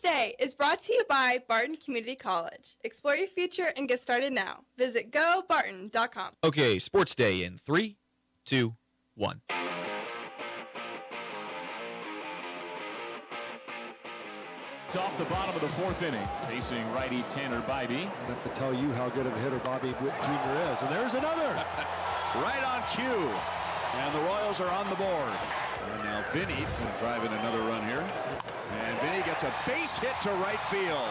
Sports Day is brought to you by Barton Community College. Explore your future and get started now. Visit gobarton.com. Okay, Sports Day in 3, 2, 1. It's off the bottom of the fourth inning. Facing righty Tanner Bybee. I have to tell you how good of a hitter Bobby Witt Jr. is. And there's another. Right on cue. And the Royals are on the board. And now Vinny can drive in another run here. And Vinny gets a base hit to right field.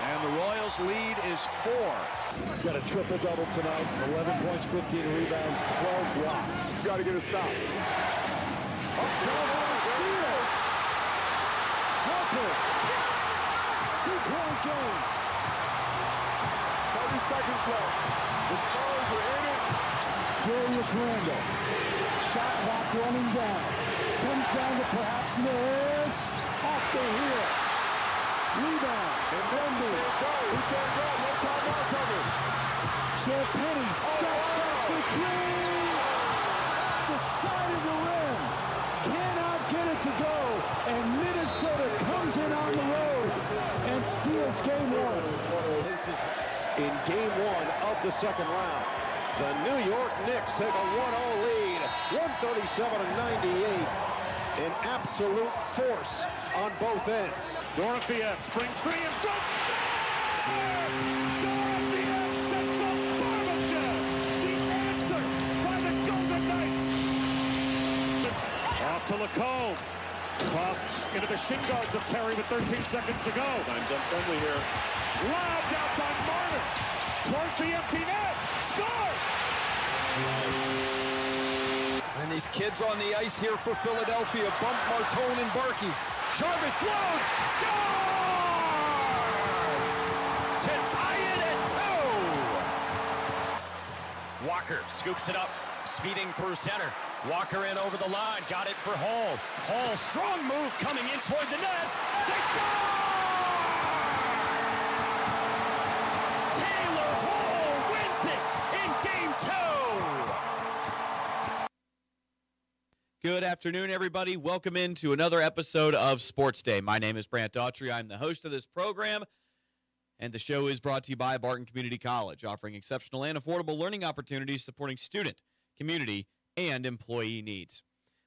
And the Royals lead is 4. He's got a triple-double tonight. 11 points, 15 rebounds, 12 blocks. You got to get a stop. Steals. Harper. 2-point game. 30 seconds left. The Stars are in it. Julius Randle. Shot clock running down. Comes down to perhaps this. Off the heel. Rebound. And Wendy. He said go. No timeout covered. Penny stepped back for three. The side of the rim. Cannot get it to go. And Minnesota comes in on the road and steals game one. In game 1 of the second round, the New York Knicks take a 1-0 lead, 137-98. An absolute force on both ends. Dorothea, spring in front. Dorothea sets up Barbashev. The answer by the Golden Knights. Off to Lacombe. Tossed into the shin guards of Terry with 13 seconds to go. Time's unfriendly here. Lobbed out by Marner. Towards the empty net. Scores! And these kids on the ice here for Philadelphia bump Martone and Barkey. Jarvis loads, scores! To tie it at 2. Walker scoops it up, speeding through center. Walker in over the line, got it for Hall. Hall, strong move coming in toward the net. They score! Taylor Hall wins it in Game 2. Good afternoon, everybody. Welcome into another episode of Sports Day. My name is Brant Daughtry. I'm the host of this program, and the show is brought to you by Barton Community College, offering exceptional and affordable learning opportunities supporting student, community, and employee needs.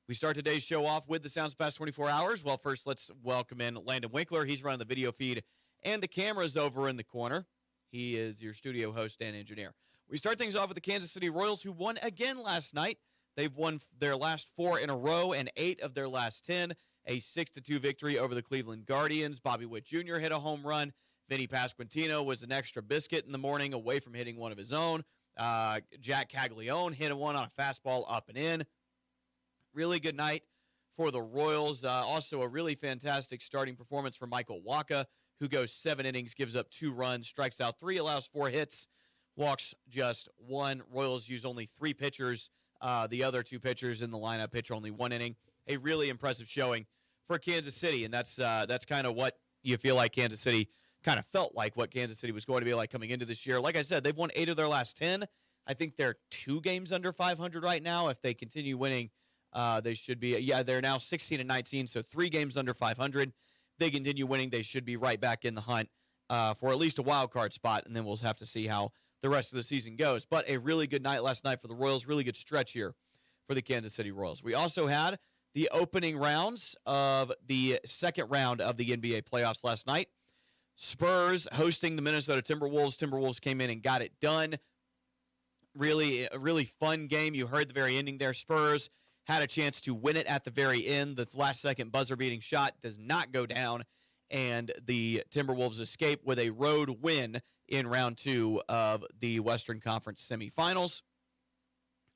We start today's show off with the Sounds Past 24 Hours. Well, first, let's welcome in Landon Winkler. He's running the video feed and the cameras over in the corner. He is your studio host and engineer. We start things off with the Kansas City Royals, who won again last night. They've won their last 4 in a row and 8 of their last 10. A 6-2 victory over the Cleveland Guardians. Bobby Witt Jr. hit a home run. Vinny Pasquantino was an extra biscuit in the morning away from hitting one of his own. Jack Caglione hit one on a fastball up and in. Really good night for the Royals. Also a really fantastic starting performance for Michael Wacha, who goes 7 innings, gives up 2 runs, strikes out 3, allows 4 hits, walks just 1. Royals use only 3 pitchers. The other 2 pitchers in the lineup pitch only 1 inning. A really impressive showing for Kansas City, and that's kind of what you feel like Kansas City kind of felt like what Kansas City was going to be like coming into this year. Like I said, they've won 8 of their last 10. I think they're 2 games under 500 right now. If they continue winning, they should be. Yeah, they're now 16-19, so 3 games under 500. If they continue winning, they should be right back in the hunt for at least a wild card spot, and then we'll have to see how the rest of the season goes. But a really good night last night for the Royals. Really good stretch here for the Kansas City Royals. We also had the opening rounds of the second round of the NBA playoffs last night. Spurs hosting the Minnesota Timberwolves. Timberwolves came in and got it done. Really, a really fun game. You heard the very ending there. Spurs had a chance to win it at the very end. The last-second buzzer-beating shot does not go down, and the Timberwolves escape with a road win in round 2 of the Western Conference semifinals.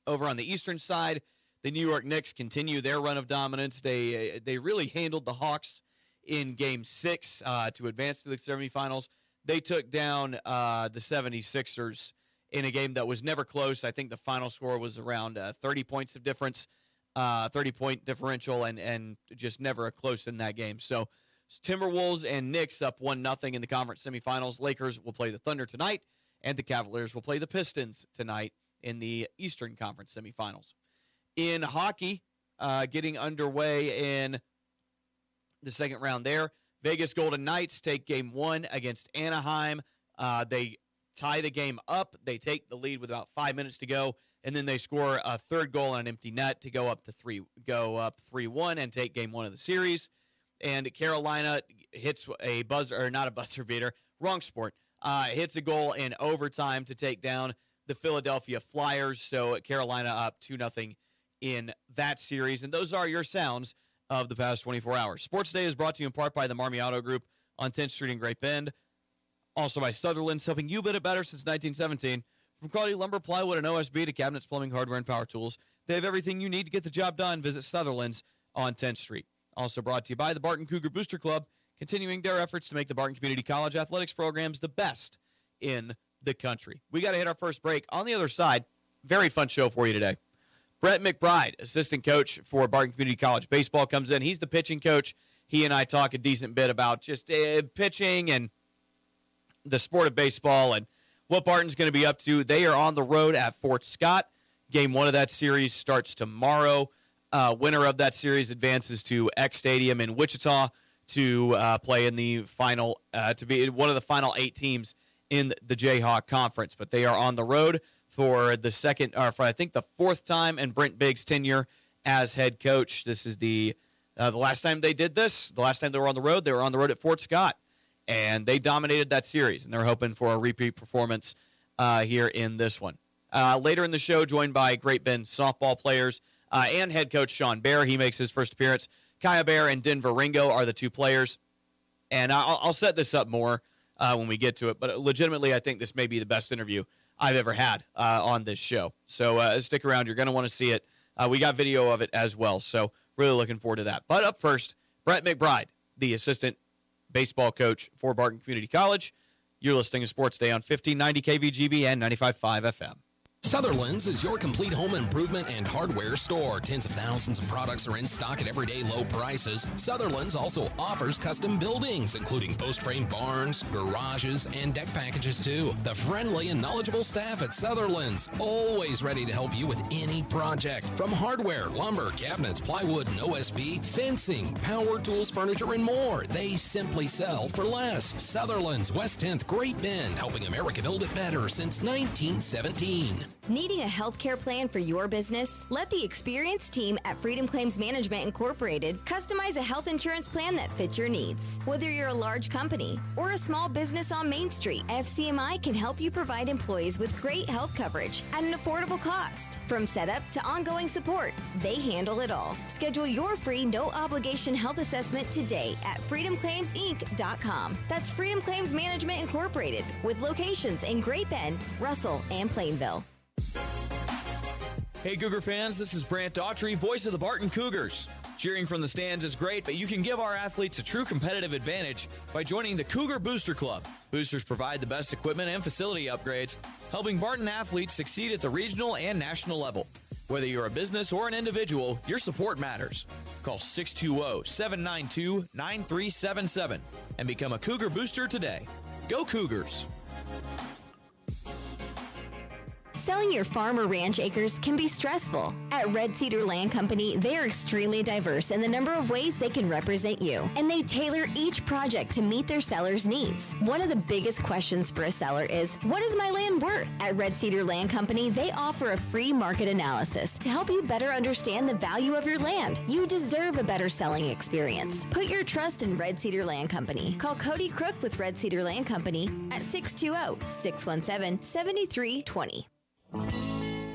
Over on the Eastern side, the New York Knicks continue their run of dominance. They really handled the Hawks in Game 6 to advance to the semifinals. They took down the 76ers in a game that was never close. I think the final score was around 30 points of difference, 30-point differential, and just never a close in that game. So Timberwolves and Knicks up 1-0 in the conference semifinals. Lakers will play the Thunder tonight, and the Cavaliers will play the Pistons tonight in the Eastern Conference semifinals. In hockey, getting underway in the second round there, Vegas Golden Knights take game 1 against Anaheim. They tie the game up. They take the lead with about 5 minutes to go, and then they score a third goal on an empty net to go up 3-1 and take game 1 of the series. And Carolina hits a buzzer, or not a buzzer beater, wrong sport, hits a goal in overtime to take down the Philadelphia Flyers. So Carolina up 2-0 in that series. And those are your sounds of the past 24 hours. Sports Day is brought to you in part by the Marmy Auto Group on 10th Street in Great Bend. Also by Sutherland's, helping you build it better since 1917. From quality lumber, plywood, and OSB to cabinets, plumbing, hardware, and power tools, they have everything you need to get the job done. Visit Sutherland's on 10th Street. Also brought to you by the Barton Cougar Booster Club, continuing their efforts to make the Barton Community College athletics programs the best in the country. We got to hit our first break. On the other side, very fun show for you today. Brett McBride, assistant coach for Barton Community College baseball, comes in. He's the pitching coach. He and I talk a decent bit about just pitching and the sport of baseball and what Barton's going to be up to. They are on the road at Fort Scott. Game 1 of that series starts tomorrow. Winner of that series advances to X Stadium in Wichita to play in the final, to be one of the final 8 teams in the Jayhawk Conference. But they are on the road for the second, or for I think the 4th time in Brent Biggs' tenure as head coach. This is the last time they did this. The last time they were on the road at Fort Scott, and they dominated that series. And they're hoping for a repeat performance here in this one. Later in the show, joined by Great Bend softball players and head coach Sean Bear. He makes his first appearance. Kaya Bear and Denver Ringo are the 2 players. And I'll set this up more when we get to it. But legitimately, I think this may be the best interview I've ever had on this show. So stick around. You're going to want to see it. We got video of it as well. So really looking forward to that. But up first, Brett McBride, the assistant baseball coach for Barton Community College. You're listening to Sports Day on 1590 KVGB and 95.5 FM. Sutherland's is your complete home improvement and hardware store. Tens of thousands of products are in stock at everyday low prices. Sutherland's also offers custom buildings, including post-frame barns, garages, and deck packages too. The friendly and knowledgeable staff at Sutherland's, always ready to help you with any project. From hardware, lumber, cabinets, plywood, and OSB, fencing, power tools, furniture, and more. They simply sell for less. Sutherland's, West 10th, Great Bend, helping America build it better since 1917. Needing a healthcare plan for your business? Let the experienced team at Freedom Claims Management Incorporated customize a health insurance plan that fits your needs. Whether you're a large company or a small business on Main Street, FCMI can help you provide employees with great health coverage at an affordable cost. From setup to ongoing support, they handle it all. Schedule your free no-obligation health assessment today at freedomclaimsinc.com. That's Freedom Claims Management Incorporated, with locations in Great Bend, Russell, and Plainville. Hey Cougar fans, this is Brant Daughtry, voice of the Barton Cougars. Cheering from the stands is great, but you can give our athletes a true competitive advantage by joining the Cougar Booster Club. Boosters provide the best equipment and facility upgrades, helping Barton athletes succeed at the regional and national level. Whether you're a business or an individual, your support matters. Call 620-792-9377 and become a Cougar Booster today. Go Cougars! Selling your farm or ranch acres can be stressful. At Red Cedar Land Company, they are extremely diverse in the number of ways they can represent you, and they tailor each project to meet their seller's needs. One of the biggest questions for a seller is, what is my land worth? At Red Cedar Land Company, they offer a free market analysis to help you better understand the value of your land. You deserve a better selling experience. Put your trust in Red Cedar Land Company. Call Cody Crook with Red Cedar Land Company at 620-617-7320.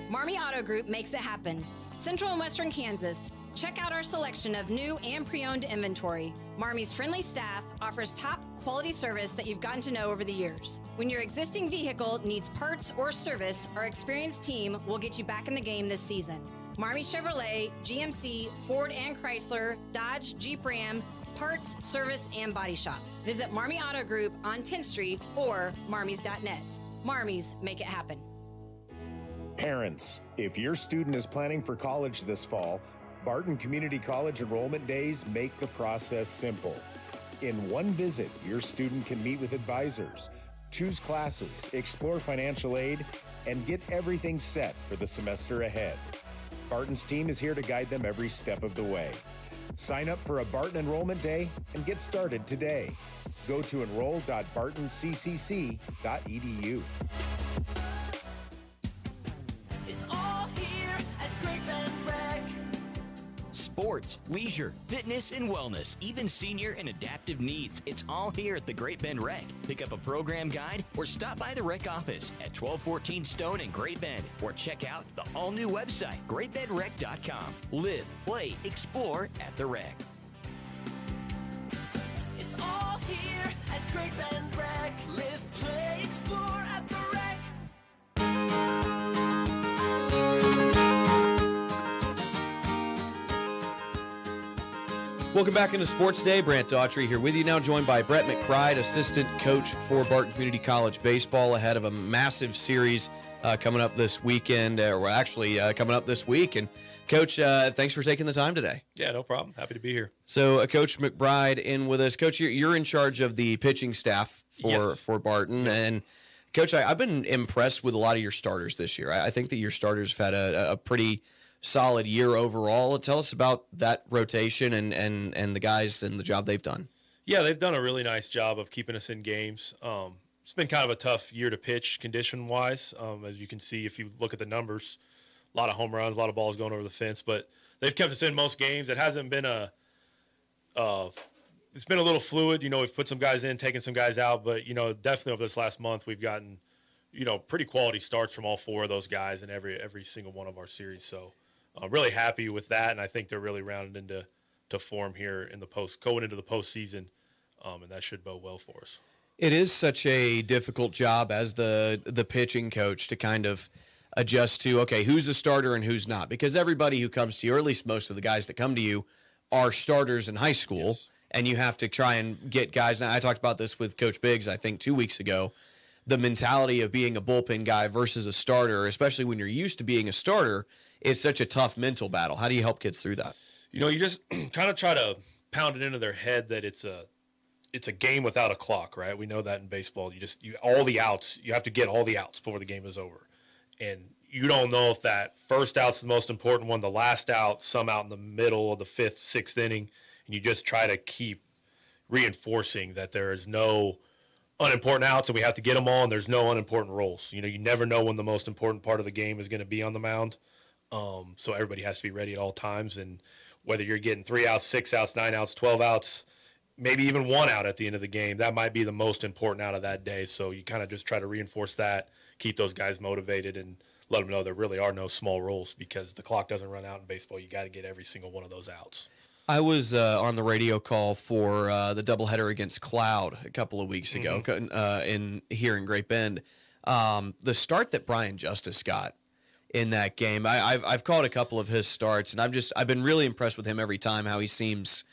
Marmy Auto Group makes it happen. Central and Western Kansas. Check out our selection of new and pre-owned inventory. Marmy's friendly staff offers top quality service that you've gotten to know over the years. When your existing vehicle needs parts or service, our experienced team will get you back in the game this season. Marmy Chevrolet, GMC, Ford and Chrysler, Dodge, Jeep Ram, parts, service, and body shop. Visit Marmy Auto Group on 10th Street or marmys.net. Marmy's, make it happen. Parents, if your student is planning for college this fall, Barton Community College enrollment days make the process simple. In one visit, your student can meet with advisors, choose classes, explore financial aid, and get everything set for the semester ahead. Barton's team is here to guide them every step of the way. Sign up for a Barton Enrollment Day and get started today. Go to enroll.bartonccc.edu. It's all here at Great Bend Rec. Sports, leisure, fitness, and wellness, even senior and adaptive needs. It's all here at the Great Bend Rec. Pick up a program guide or stop by the rec office at 1214 Stone in Great Bend, or check out the all-new website, greatbendrec.com. Live, play, explore at the rec. It's all here at Great Bend Rec. Live, play, explore at the rec. Welcome back into Sports Day. Brant Daughtry here with you now, joined by Brett McBride, assistant coach for Barton Community College baseball, ahead of a massive series coming up this weekend, coming up this week. And Coach, thanks for taking the time today. Yeah, no problem. Happy to be here. So, Coach McBride in with us. Coach, you're in charge of the pitching staff for Barton. Yes. And, Coach, I've been impressed with a lot of your starters this year. I think that your starters have had a pretty solid year overall. Tell us about that rotation and the guys and the job they've done. Yeah, they've done a really nice job of keeping us in games. It's been kind of a tough year to pitch condition-wise. As you can see, if you look at the numbers, a lot of home runs, a lot of balls going over the fence, but they've kept us in most games. It hasn't been it's been a little fluid. We've put some guys in, taken some guys out, but, definitely over this last month, we've gotten, pretty quality starts from all four of those guys in every single one of our series. So I'm really happy with that, and I think they're really rounded into form here in going into the postseason, and that should bode well for us. It is such a difficult job as the pitching coach to kind of adjust to, okay, who's a starter and who's not, because everybody who comes to you, or at least most of the guys that come to you, are starters in high school, yes. And you have to try and get guys. Now, I talked about this with Coach Biggs, I think 2 weeks ago, the mentality of being a bullpen guy versus a starter, especially when you're used to being a starter, is such a tough mental battle. How do you help kids through that? You just kind of try to pound it into their head that it's a game without a clock, right? We know that in baseball. All the outs, you have to get all the outs before the game is over. And you don't know if that first out's the most important one, the last out, some out in the middle of the fifth, sixth inning, and you just try to keep reinforcing that there is no unimportant outs and we have to get them all, and there's no unimportant roles. You never know when the most important part of the game is going to be on the mound. So everybody has to be ready at all times, and whether you're getting 3 outs, 6 outs, 9 outs, 12 outs, maybe even 1 out at the end of the game, that might be the most important out of that day. So you kind of just try to reinforce that, keep those guys motivated, and let them know there really are no small roles, because the clock doesn't run out in baseball. You got to get every single one of those outs. I was on the radio call for the doubleheader against Cloud a couple of weeks ago here in Great Bend. The start that Brian Justice got in that game, I've called a couple of his starts, and I've been really impressed with him every time. How he seems,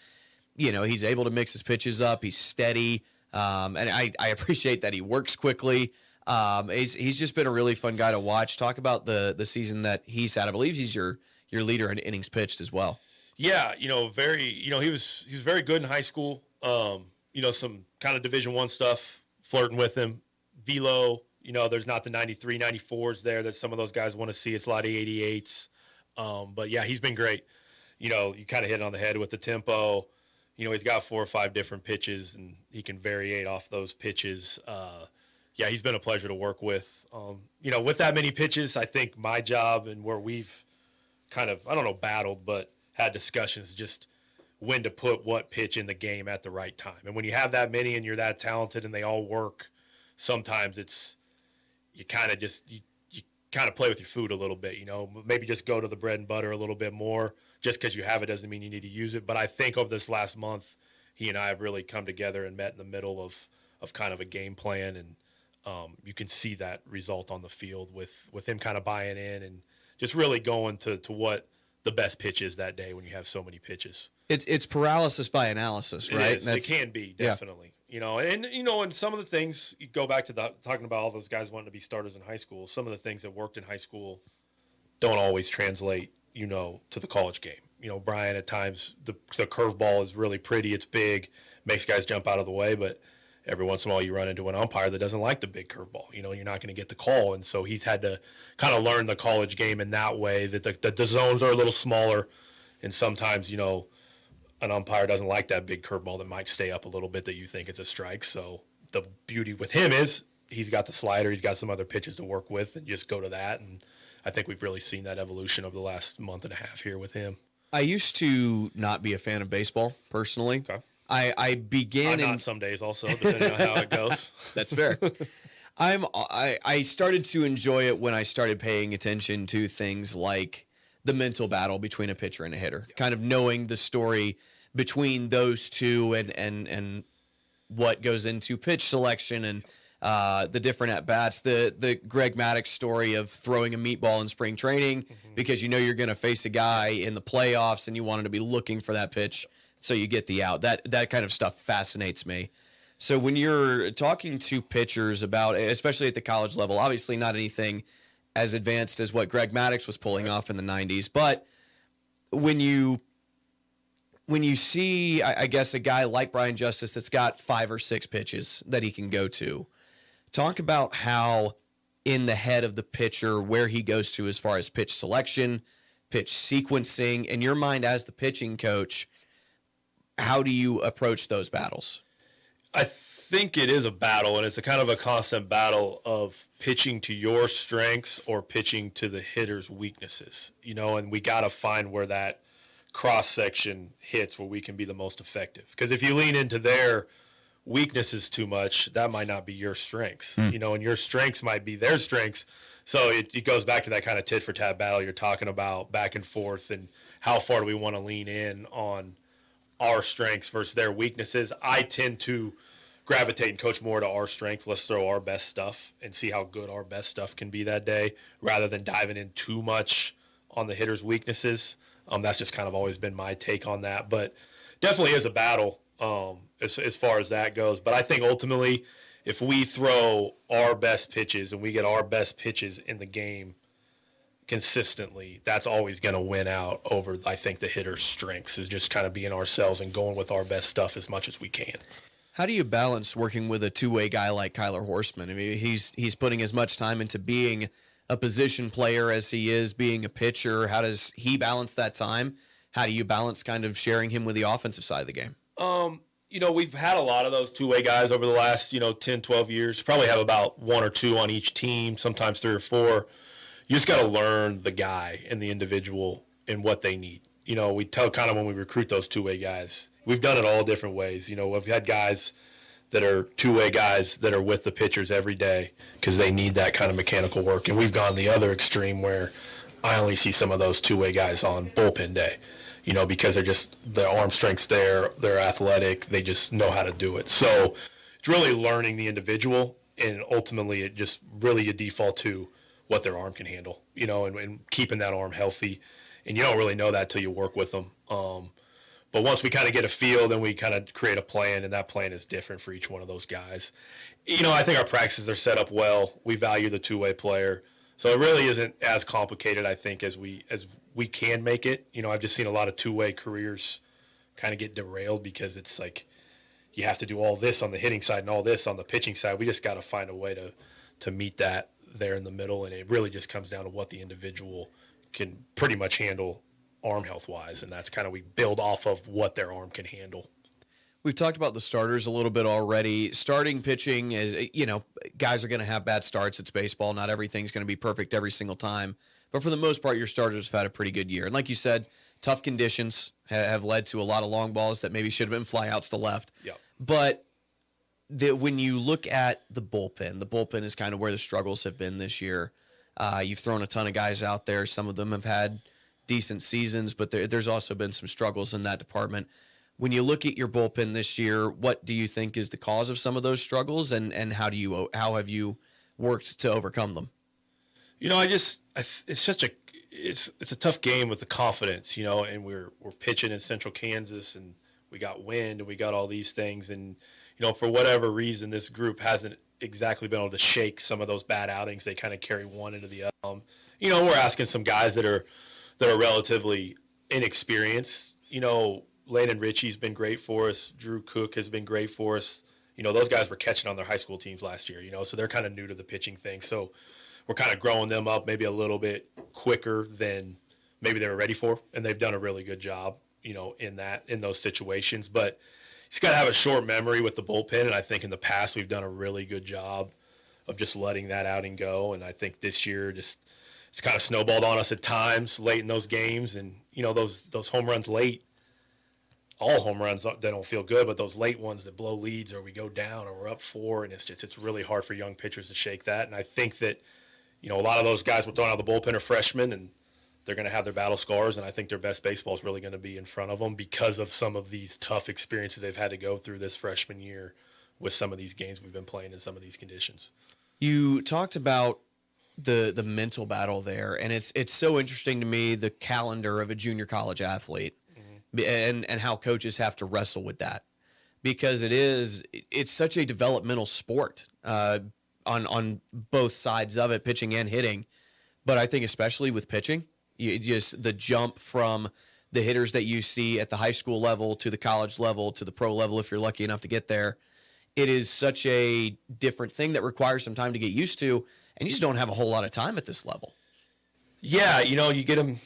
he's able to mix his pitches up. He's steady, and I appreciate that he works quickly. He's just been a really fun guy to watch. Talk about the season that he's had. I believe he's your leader in innings pitched as well. Yeah, he was very good in high school. Some kind of Division I stuff flirting with him. Velo, there's not the 93, 94s there that some of those guys want to see. It's a lot of 88s. But yeah, he's been great. You kind of hit it on the head with the tempo. He's got 4 or 5 different pitches, and he can variate off those pitches. Yeah, he's been a pleasure to work with. With that many pitches, I think my job and where we've kind of, I don't know, battled, but had discussions just when to put what pitch in the game at the right time. And when you have that many and you're that talented and they all work, sometimes you kind of play with your food a little bit, maybe just go to the bread and butter a little bit more. Just because you have it doesn't mean you need to use it. But I think over this last month, he and I have really come together and met in the middle of kind of a game plan. And you can see that result on the field with him kind of buying in and just really going to what the best pitch is that day when you have so many pitches. It's paralysis by analysis, right? It can be, definitely. Yeah. And some of the things, you go back to talking about all those guys wanting to be starters in high school, some of the things that worked in high school don't always translate, to the college game. Brian, at times, the curveball is really pretty, it's big, makes guys jump out of the way, but every once in a while you run into an umpire that doesn't like the big curveball. You're not going to get the call. And so he's had to kind of learn the college game in that way, that the zones are a little smaller. And sometimes, an umpire doesn't like that big curveball that might stay up a little bit that you think it's a strike. So the beauty with him is he's got the slider, he's got some other pitches to work with, and just go to that. And I think we've really seen that evolution over the last month and a half here with him. I used to not be a fan of baseball personally. Okay. I began not some days also, depending on how it goes. That's fair. I started to enjoy it when I started paying attention to things like the mental battle between a pitcher and a hitter, kind of knowing the story between those two and what goes into pitch selection and the different at-bats, the Greg Maddux story of throwing a meatball in spring training because you know you're going to face a guy in the playoffs and you want him to be looking for that pitch so you get the out. That kind of stuff fascinates me. So when you're talking to pitchers about, especially at the college level, obviously not anything as advanced as what Greg Maddux was pulling off in the 90s, but when you see, I guess, a guy like Brian Justice that's got 5 or 6 pitches that he can go to, talk about how in the head of the pitcher, where he goes to as far as pitch selection, pitch sequencing, in your mind as the pitching coach, how do you approach those battles? I think it is a battle, and it's a kind of a constant battle of pitching to your strengths or pitching to the hitter's weaknesses, and we got to find where that cross-section hits where we can be the most effective. Because if you lean into their weaknesses too much, that might not be your strengths, and your strengths might be their strengths. So it goes back to that kind of tit-for-tat battle you're talking about, back and forth, and how far do we want to lean in on our strengths versus their weaknesses. I tend to gravitate and coach more to our strength. Let's throw our best stuff and see how good our best stuff can be that day rather than diving in too much on the hitter's weaknesses. That's just kind of always been my take on that, but definitely is a battle as far as that goes. But I think ultimately if we throw our best pitches and we get our best pitches in the game consistently, that's always going to win out over, I think, the hitter's strengths, is just kind of being ourselves and going with our best stuff as much as we can. How do you balance working with a two-way guy like Kyler Horseman? I mean, he's putting as much time into being a position player as he is being a pitcher. How does he balance that time? How do you balance kind of sharing him with the offensive side of the game? We've had a lot of those two-way guys over the last, 10, 12 years. Probably have about 1 or 2 on each team, sometimes 3 or 4. You just got to learn the guy and the individual and what they need. We tell kind of when we recruit those two-way guys, we've done it all different ways. We've had guys that are two-way guys that are with the pitchers every day because they need that kind of mechanical work. And we've gone the other extreme where I only see some of those two-way guys on bullpen day, because their arm strength's there, they're athletic, they just know how to do it. So it's really learning the individual, and ultimately it just really you default to what their arm can handle, and keeping that arm healthy. And you don't really know that till you work with them. But once we kind of get a feel, then we kind of create a plan, and that plan is different for each one of those guys. I think our practices are set up well. We value the two-way player. So it really isn't as complicated, I think, as we can make it. I've just seen a lot of two-way careers kind of get derailed because it's like you have to do all this on the hitting side and all this on the pitching side. We just got to find a way to meet that there in the middle, and it really just comes down to what the individual can pretty much handle arm health wise, and that's kind of we build off of what their arm can handle. We've talked about the starters a little bit already. Starting pitching is, guys are going to have bad starts. It's baseball. Not everything's going to be perfect every single time. But for the most part, your starters have had a pretty good year. And like you said, tough conditions have led to a lot of long balls that maybe should have been flyouts to left. Yep. But when you look at the bullpen is kind of where the struggles have been this year. You've thrown a ton of guys out there. Some of them have had decent seasons, but there's also been some struggles in that department. When you look at your bullpen this year, what do you think is the cause of some of those struggles, and how have you worked to overcome them? It's a tough game with the confidence, and we're pitching in Central Kansas, and we got wind, and we got all these things, and for whatever reason, this group hasn't exactly been able to shake some of those bad outings. They kind of carry one into the other. We're asking some guys that are relatively inexperienced. Landon Ritchie's been great for us. Drew Cook has been great for us. Those guys were catching on their high school teams last year, so they're kind of new to the pitching thing. So we're kind of growing them up maybe a little bit quicker than maybe they were ready for, and they've done a really good job. in those situations. But he's got to have a short memory with the bullpen, and I think in the past we've done a really good job of just letting that outing go. And I think this year it's kind of snowballed on us at times late in those games, and those home runs late. All home runs, they don't feel good, but those late ones that blow leads, or we go down, or we're up 4, and it's really hard for young pitchers to shake that. And I think that, a lot of those guys we're throwing out of the bullpen are freshmen, and they're going to have their battle scars, and I think their best baseball is really going to be in front of them because of some of these tough experiences they've had to go through this freshman year with some of these games we've been playing in some of these conditions. You talked about the mental battle there, and it's so interesting to me, the calendar of a junior college athlete. And how coaches have to wrestle with that, because it's such a developmental sport on both sides of it, pitching and hitting. But I think especially with pitching, just the jump from the hitters that you see at the high school level to the college level to the pro level, if you're lucky enough to get there, it is such a different thing that requires some time to get used to, and you just don't have a whole lot of time at this level. Yeah, you get them,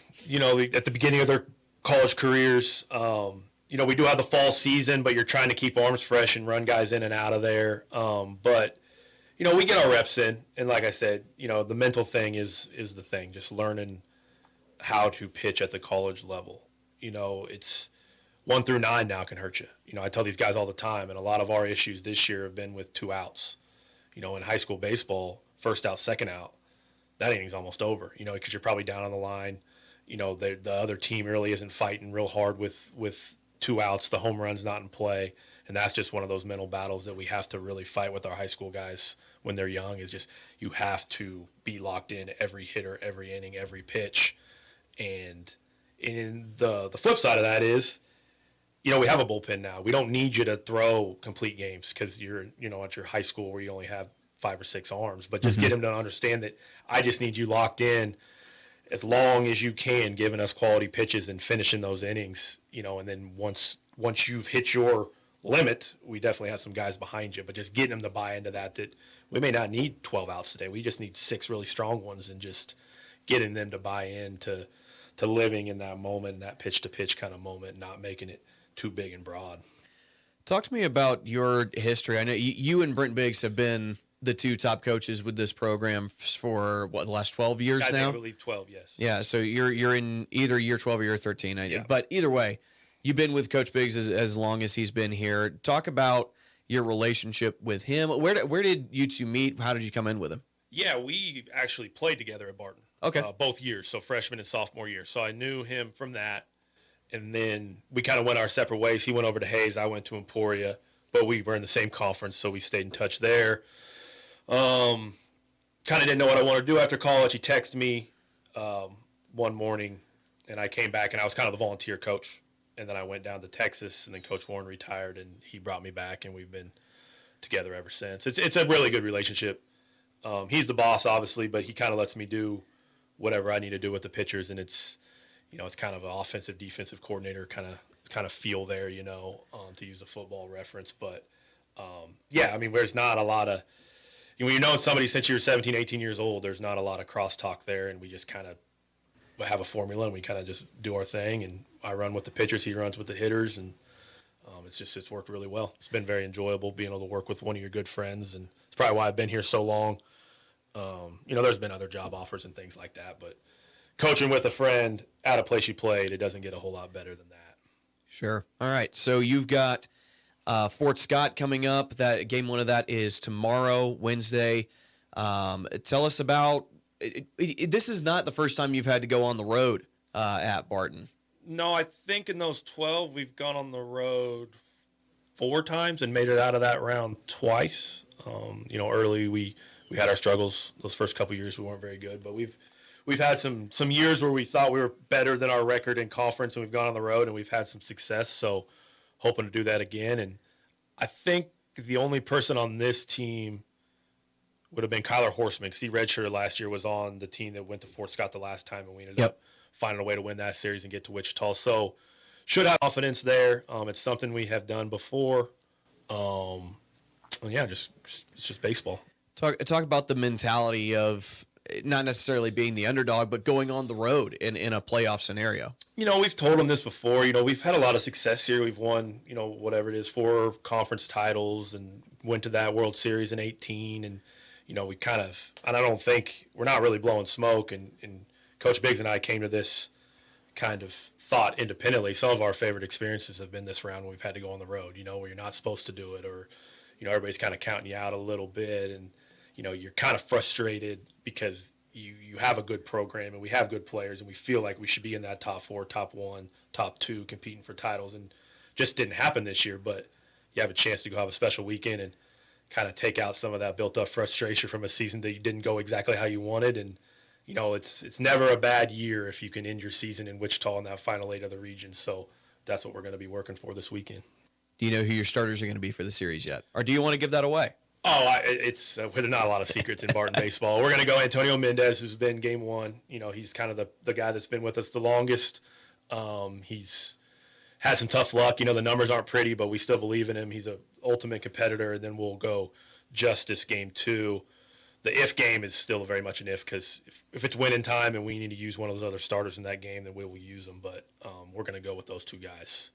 at the beginning of their college careers. We do have the fall season, but you're trying to keep arms fresh and run guys in and out of there. But we get our reps in, and like I said, the mental thing is the thing, just learning how to pitch at the college level. It's 1 through 9 now can hurt you. I tell these guys all the time, and a lot of our issues this year have been with 2 outs. In high school baseball, first out, second out, that inning's almost over, because you're probably down on the line. The other team really isn't fighting real hard with 2 outs. The home run's not in play. And that's just one of those mental battles that we have to really fight with our high school guys when they're young, is just you have to be locked in every hitter, every inning, every pitch. And the flip side of that is, we have a bullpen now. We don't need you to throw complete games because you're, at your high school where you only have 5 or 6 arms. But just get them to understand that I just need you locked in as long as you can, giving us quality pitches and finishing those innings, and then once you've hit your limit, we definitely have some guys behind you, but just getting them to buy into that we may not need 12 outs today. We just need 6 really strong ones, and just getting them to buy in to living in that moment, that pitch to pitch kind of moment, not making it too big and broad. Talk to me about your history. I know you and Brent Biggs have been the 2 top coaches with this program for the last 12 years now? I believe 12, yes. Yeah, so you're in either year 12 or year 13. Yeah. But either way, you've been with Coach Biggs as long as he's been here. Talk about your relationship with him. Where did you 2 meet? How did you come in with him? Yeah, we actually played together at Barton. Okay. Both years, so freshman and sophomore year. So I knew him from that. And then we kind of went our separate ways. He went over to Hayes. I went to Emporia. But we were in the same conference, so we stayed in touch there. Kind of didn't know what I wanted to do after college. He texted me one morning, and I came back, and I was kind of the volunteer coach. And then I went down to Texas, and then Coach Warren retired, and he brought me back, and we've been together ever since. It's a really good relationship. He's the boss, obviously, but he kind of lets me do whatever I need to do with the pitchers, and it's kind of an offensive, defensive coordinator kind of feel there, to use a football reference. But, there's not a lot of – when you've known somebody since you're 17, 18 years old, there's not a lot of crosstalk there, and we just kind of have a formula, and we kind of just do our thing, and I run with the pitchers, he runs with the hitters, and it's worked really well. It's been very enjoyable being able to work with one of your good friends, and it's probably why I've been here so long. There's been other job offers and things like that, but coaching with a friend at a place you played, it doesn't get a whole lot better than that. Sure. All right, so you've got Fort Scott coming up. That game 1 of that is tomorrow, Wednesday. Tell us about this. Is not the first time you've had to go on the road at Barton. No, I think in those 12 we've gone on the road 4 times and made it out of that round twice. Early we had our struggles. Those first couple years we weren't very good, but we've had some years where we thought we were better than our record in conference, and we've gone on the road and we've had some success. So hoping to do that again. And I think the only person on this team would have been Kyler Horseman, because he redshirted last year, was on the team that went to Fort Scott the last time, and we ended up finding a way to win that series and get to Wichita. So should have confidence there. It's something we have done before. It's just baseball. Talk about the mentality of not necessarily being the underdog, but going on the road in a playoff scenario? We've told them this before. We've had a lot of success here. We've won, whatever it is, 4 conference titles and went to that World Series in 2018. And, we kind of, and I don't think, we're not really blowing smoke. And Coach Biggs and I came to this kind of thought independently. Some of our favorite experiences have been this round when we've had to go on the road, where you're not supposed to do it, or, everybody's kind of counting you out a little bit. And, you're kind of frustrated because you have a good program and we have good players and we feel like we should be in that top 4, top 1, top 2 competing for titles, and just didn't happen this year. But you have a chance to go have a special weekend and kind of take out some of that built up frustration from a season that you didn't go exactly how you wanted. And, it's never a bad year if you can end your season in Wichita in that final 8 of the region. So that's what we're going to be working for this weekend. Do you know who your starters are going to be for the series yet? Or do you want to give that away? There's not a lot of secrets in Barton baseball. We're going to go Antonio Mendez, who's been game 1. He's kind of the guy that's been with us the longest. He's had some tough luck. The numbers aren't pretty, but we still believe in him. He's an ultimate competitor. And then we'll go Justice game 2. The if game is still very much an if, because if it's winning time and we need to use one of those other starters in that game, then we will use them. But we're going to go with those 2 guys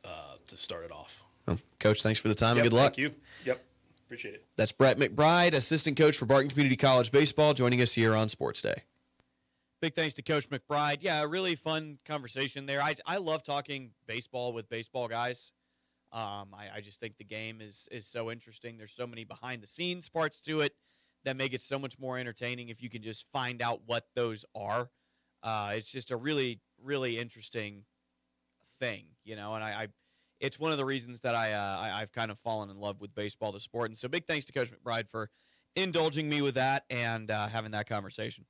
to start it off. Well, Coach, thanks for the time and good luck. Thank you. Yep. Appreciate it. That's Brett McBride, assistant coach for Barton Community College Baseball, joining us here on Sports Day. Big thanks to Coach McBride. Yeah, a really fun conversation there. I love talking baseball with baseball guys. I just think the game is so interesting. There's so many behind-the-scenes parts to it that make it so much more entertaining if you can just find out what those are. It's just a really, really interesting thing, and it's one of the reasons that I've kind of fallen in love with baseball, the sport. And so big thanks to Coach McBride for indulging me with that and having that conversation.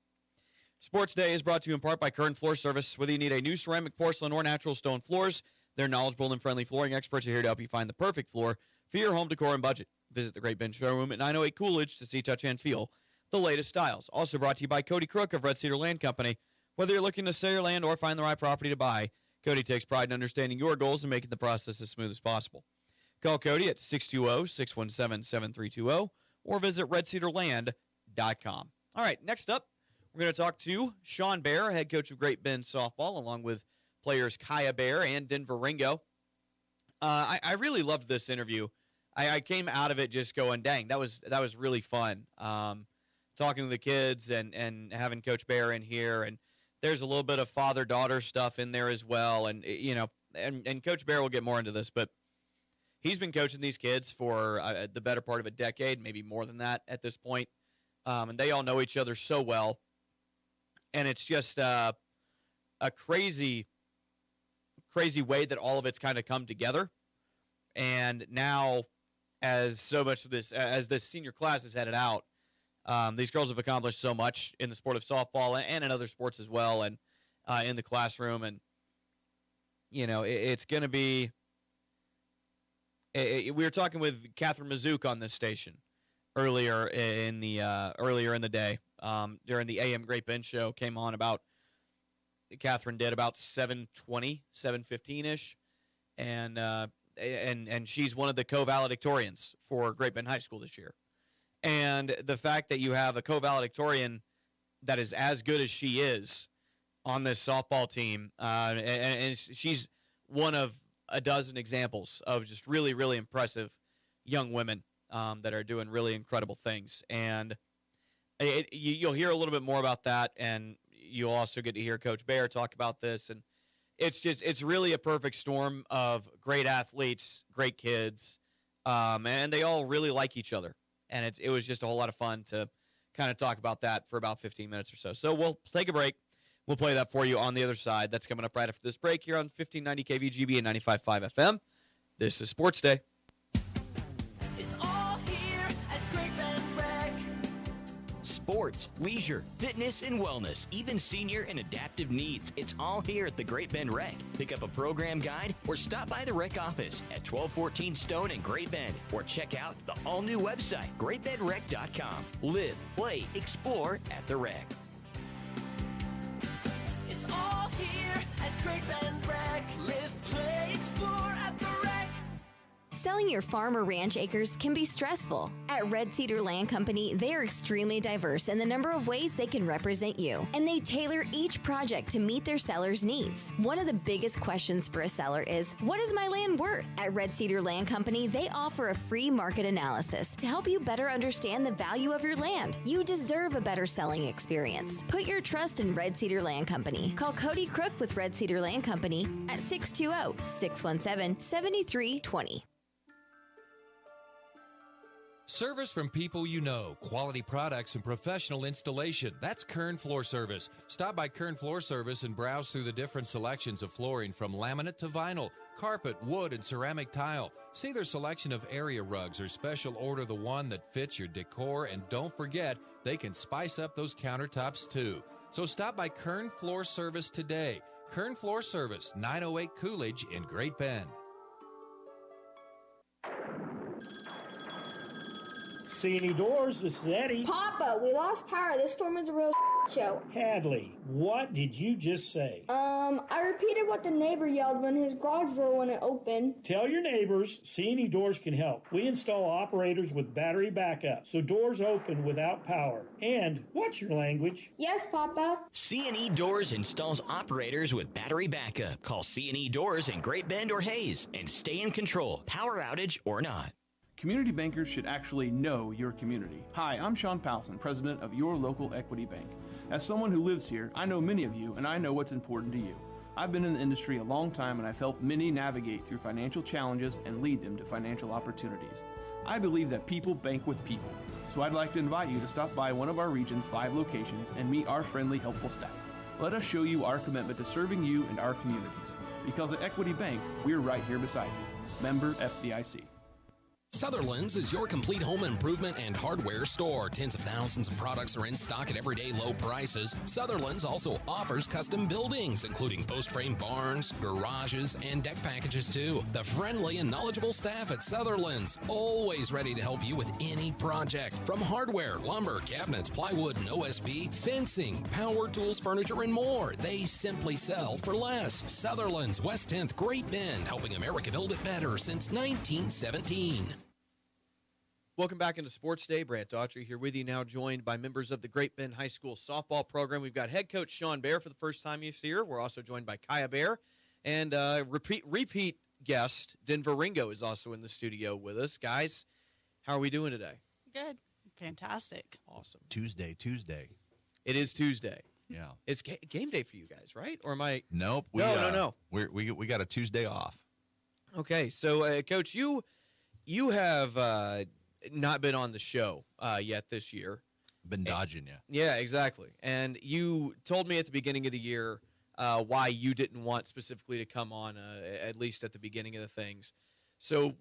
Sports Day is brought to you in part by Curran Floor Service. Whether you need a new ceramic, porcelain, or natural stone floors, their knowledgeable and friendly flooring experts are here to help you find the perfect floor for your home decor and budget. Visit the Great Bend Showroom at 908 Coolidge to see, touch, and feel the latest styles. Also brought to you by Cody Crook of Red Cedar Land Company. Whether you're looking to sell your land or find the right property to buy, Cody takes pride in understanding your goals and making the process as smooth as possible. Call Cody at 620-617-7320 or visit redcedarland.com. All right, next up, we're going to talk to Sean Bear, head coach of Great Bend Softball, along with players Kaya Bear and Denver Ringo. I really loved this interview. I came out of it just going, dang, that was really fun. Talking to the kids and having Coach Bear in here, and there's a little bit of father-daughter stuff in there as well. And, and Coach Bear will get more into this, but he's been coaching these kids for the better part of a decade, maybe more than that at this point. And they all know each other so well. And it's just a crazy way that all of it's kind of come together. And now, as so much of this, as this senior class is headed out, these girls have accomplished so much in the sport of softball and in other sports as well, and in the classroom. And, it's going to be we were talking with Catherine Mazouk on this station earlier in the day during the AM Great Bend show. Came on Catherine did about 7:20, 7:15-ish, and she's one of the co-valedictorians for Great Bend High School this year. And the fact that you have a co-valedictorian that is as good as she is on this softball team, and she's one of a dozen examples of just really, really impressive young women that are doing really incredible things. And you'll hear a little bit more about that, and you'll also get to hear Coach Bear talk about this. And it's really a perfect storm of great athletes, great kids, and they all really like each other. And it was just a whole lot of fun to kind of talk about that for about 15 minutes or so. So we'll take a break. We'll play that for you on the other side. That's coming up right after this break here on 1590 KVGB and 95.5 FM. This is Sports Day. It's all here at Great Bend Rec. Sports, leisure, fitness, and wellness, even senior and adaptive needs. It's all here at the Great Bend Rec. Pick up a program guide or stop by the rec office at 1214 Stone in Great Bend, or check out the all-new website, greatbendrec.com. Live, play, explore at the rec. It's all here at Great Bend Rec. Live, play, explore at the rec. Selling your farm or ranch acres can be stressful. At Red Cedar Land Company, they are extremely diverse in the number of ways they can represent you, and they tailor each project to meet their seller's needs. One of the biggest questions for a seller is, what is my land worth? At Red Cedar Land Company, they offer a free market analysis to help you better understand the value of your land. You deserve a better selling experience. Put your trust in Red Cedar Land Company. Call Cody Crook with Red Cedar Land Company at 620-617-7320. Service from people you know, quality products and professional installation. That's Kern Floor Service. Stop by Kern Floor Service and browse through the different selections of flooring from laminate to vinyl, carpet, wood, and ceramic tile. See their selection of area rugs or special order the one that fits your decor, and don't forget, they can spice up those countertops too. So stop by Kern Floor Service today. Kern Floor Service, 908 Coolidge in Great Bend. C&E Doors, this is Eddie. Papa, we lost power. This storm is a real show. Hadley, what did you just say? I repeated what the neighbor yelled when his garage door wouldn't open. Tell your neighbors C&E Doors can help. We install operators with battery backup, so doors open without power. And what's your language? Yes, Papa. C&E Doors installs operators with battery backup. Call C&E Doors in Great Bend or Hayes and stay in control, power outage or not. Community bankers should actually know your community. Hi, I'm Sean Powelson, president of your local Equity Bank. As someone who lives here, I know many of you and I know what's important to you. I've been in the industry a long time and I've helped many navigate through financial challenges and lead them to financial opportunities. I believe that people bank with people, so I'd like to invite you to stop by one of our region's 5 locations and meet our friendly, helpful staff. Let us show you our commitment to serving you and our communities. Because at Equity Bank, we're right here beside you. Member FDIC. Sutherland's is your complete home improvement and hardware store. Tens of thousands of products are in stock at everyday low prices. Sutherland's also offers custom buildings, including post-frame barns, garages, and deck packages too. The friendly and knowledgeable staff at Sutherland's, always ready to help you with any project. From hardware, lumber, cabinets, plywood, and OSB, fencing, power tools, furniture, and more. They simply sell for less. Sutherland's, West 10th, Great Bend, helping America build it better since 1917. Welcome back into Sports Day. Brant Daughtry here with you now, joined by members of the Great Bend High School softball program. We've got head coach Sean Bear for the first time this year. We're also joined by Kaya Bear. And repeat guest, Denver Ringo, is also in the studio with us. Guys, how are we doing today? Good. Fantastic. Awesome. Tuesday. It is Tuesday. Yeah. It's game day for you guys, right? Or am I? Nope. No. We got a Tuesday off. Okay, so Coach, you have not been on the show yet this year. Been dodging you. Yeah, exactly. And you told me at the beginning of the year why you didn't want specifically to come on, at least at the beginning of the things. So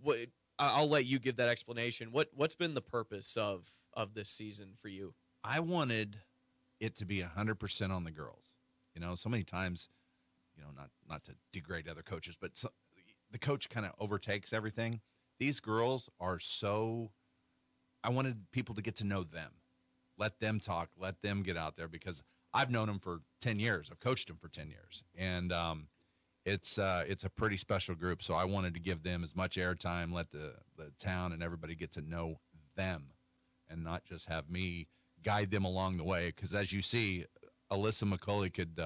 I'll let you give that explanation. What's been the purpose of this season for you? I wanted it to be 100% on the girls. You know, so many times, you know, not to degrade other coaches, but the coach kind of overtakes everything. These girls are so – I wanted people to get to know them. Let them talk. Let them get out there, because I've known them for 10 years. I've coached them for 10 years. And it's a pretty special group, so I wanted to give them as much airtime, let the town and everybody get to know them and not just have me guide them along the way. Because as you see, Alyssa McCauley could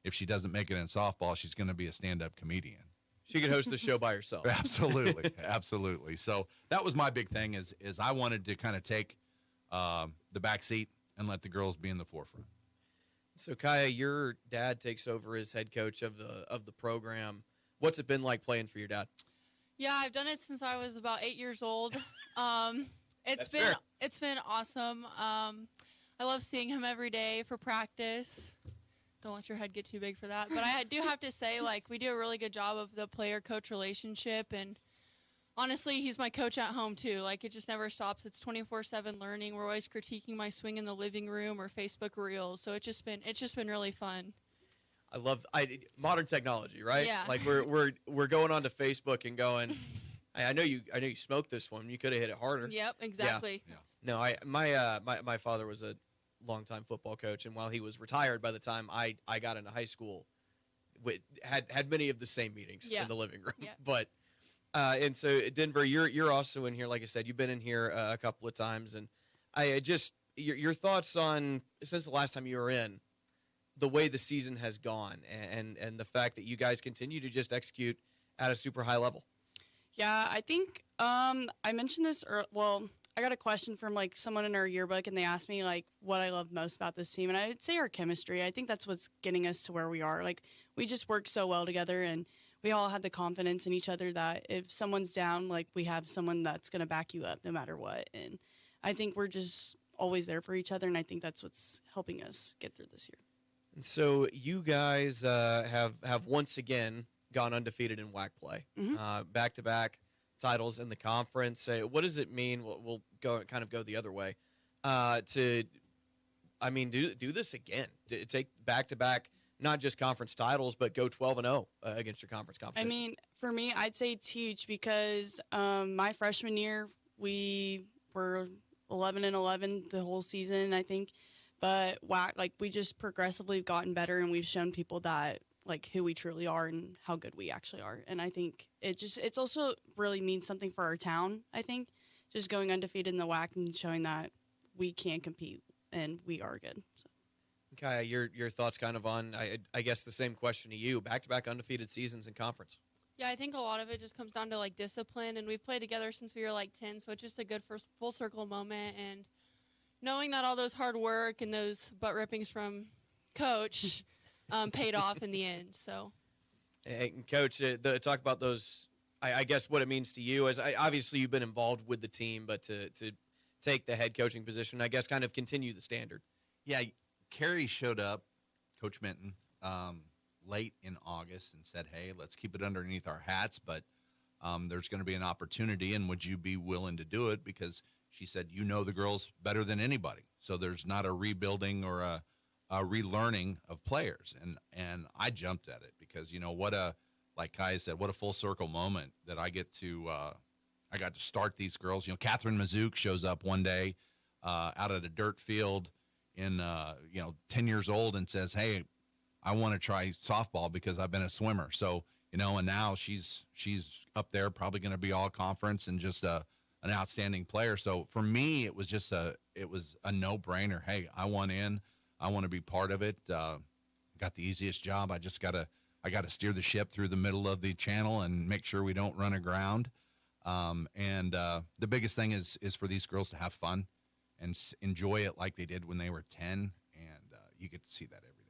if she doesn't make it in softball, she's going to be a stand-up comedian. She could host the show by herself. Absolutely. So that was my big thing is I wanted to kind of take the back seat and let the girls be in the forefront. So Kaya, your dad takes over as head coach of the program. What's it been like playing for your dad? Yeah, I've done it since I was about 8 years old. It's been awesome. I love seeing him every day for practice. Don't let your head get too big for that. But I do have to say, we do a really good job of the player-coach relationship. And honestly, he's my coach at home, too. It just never stops. It's 24/7 learning. We're always critiquing my swing in the living room or Facebook Reels. So it's just been really fun. I love modern technology, right? Yeah. We're going onto Facebook and going, I know you smoked this one. You could have hit it harder. Yep, exactly. Yeah. No, my father was a longtime football coach, and while he was retired by the time I got into high school, had many of the same meetings in the living room. Yeah. But And so Denver, you're also in here. Like I said, you've been in here a couple of times, and I just your thoughts on since the last time you were in the way the season has gone, and the fact that you guys continue to just execute at a super high level. Yeah, I think I mentioned this. I got a question from like someone in our yearbook, and they asked me like what I love most about this team, and I'd say our chemistry. I think that's what's getting us to where we are. Like we just work so well together, and we all have the confidence in each other that if someone's down, like we have someone that's going to back you up no matter what. And I think we're just always there for each other, and I think that's what's helping us get through this year. And so you guys have once again gone undefeated in WAC play, back-to-back titles in the conference. What does it mean? We'll go the other way. Do this again. To take back-to-back, not just conference titles, but go 12-0 against your conference competition. I mean, for me, I'd say it's huge because my freshman year we were 11-11 the whole season, I think. But WAC, like we just progressively have gotten better, and we've shown people that like who we truly are and how good we actually are. And I think it's also really means something for our town. I think just going undefeated in the WAC and showing that we can compete and we are good. So. Kaya, your thoughts kind of on, I guess, the same question to you, back-to-back undefeated seasons in conference. Yeah, I think a lot of it just comes down to, like, discipline, and we've played together since we were, like, 10, so it's just a good first full circle moment, and knowing that all those hard work and those butt rippings from Coach paid off in the end, so. And Coach, talk about those, I guess what it means to you, as obviously you've been involved with the team, but to take the head coaching position, I guess kind of continue the standard. Yeah, Carrie showed up, Coach Minton, late in August and said, hey, let's keep it underneath our hats, but there's going to be an opportunity, and would you be willing to do it? Because she said, you know the girls better than anybody, so there's not a rebuilding or a relearning of players. And I jumped at it because, like Kaya said, what a full circle moment that I got to start these girls. Catherine Mazouk shows up one day out at a dirt field in 10 years old and says, hey, I want to try softball because I've been a swimmer. So, and now she's up there, probably going to be all conference and just an outstanding player. So for me, it was just a no-brainer. Hey, I want in. I want to be part of it. Got the easiest job. I got to steer the ship through the middle of the channel and make sure we don't run aground. And the biggest thing is for these girls to have fun and enjoy it like they did when they were 10, and you get to see that every day.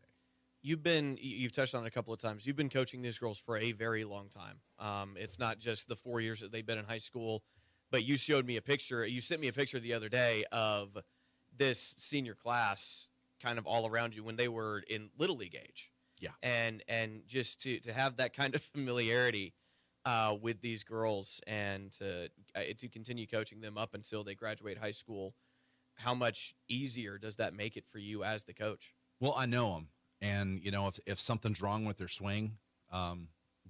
You've touched on it a couple of times. You've been coaching these girls for a very long time. It's not just the 4 years that they've been in high school, but you showed me a picture. You sent me a picture the other day of this senior class kind of all around you when they were in Little League age. Yeah. And just to have that kind of familiarity with these girls and to continue coaching them up until they graduate high school, how much easier does that make it for you as the coach? Well, I know them. And, if something's wrong with their swing,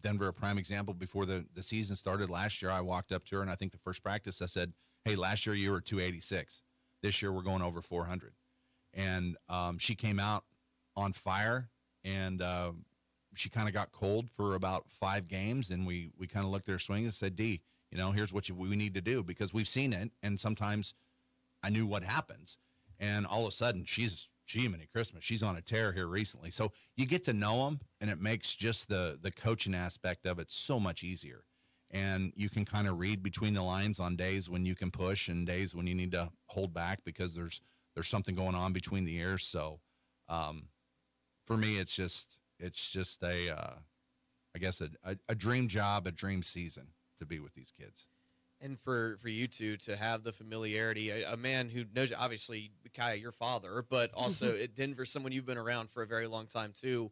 Denver, a prime example, before the season started last year, I walked up to her, and I think the first practice I said, hey, last year you were 286. This year we're going over 400. And she came out on fire, and she kind of got cold for about 5 games, and we kind of looked at her swing and said, D, here's what we need to do, because we've seen it, and sometimes I knew what happens. And all of a sudden, Jiminy Christmas, she's on a tear here recently. So you get to know them, and it makes just the coaching aspect of it so much easier. And you can kind of read between the lines on days when you can push and days when you need to hold back because there's something going on between the ears. So for me, it's just a dream job, a dream season to be with these kids. And for you two to have the familiarity, a man who knows, obviously, Kaya, your father, but also at Denver, someone you've been around for a very long time too,